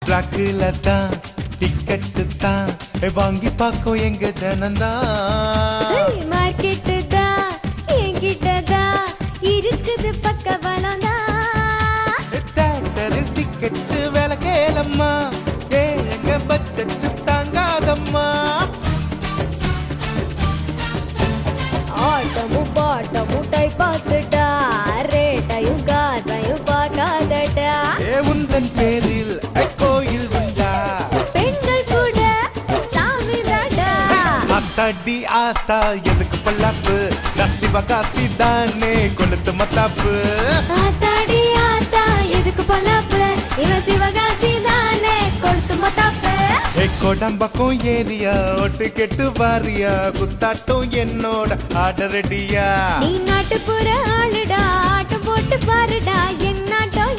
பிளாக்குல தான் டிக்கெட்டு தான் வாங்கி பார்க்கும் எங்க ஜனந்தான். மார்க்கெட்டு தான் என்கிட்ட தான் இருக்குது பக்கபலம் தான். தியேட்டரில் டிக்கெட்டு விலை கேளம்மா, எங்க பட்ஜெட்டு தாங்காதம்மா. ஆட்டமும் பாட்டமும் டை பார்த்துட்டா, ரேட்டையும் காசையும் பார்க்காதடா. உந்தன் பேரில் கோயில் வந்தா, பெண்கள் கூட சாமி தாடா. அத்தாடி ஆத்தா எதுக்கு பல்லாப்பு, நான் சிவகாசி தானே கொளுத்து மத்தாப்பு. ஆத்தாடி ஆத்தா எதுக்கு பலாப்பு, இவன் சிவகாசி தானே கொளுத்து மத்தாப்பு. கொடம்பக்கம் ஏரியா ஒட்டு கெட்டு வாரியா, குத்தாட்டம் என்னோட ஆர்டர் ரெடியா. நீ நாட்டுப்புற ஆளுடா, ஆட்டம் போட்டு பாருடா, என் நாட்டம்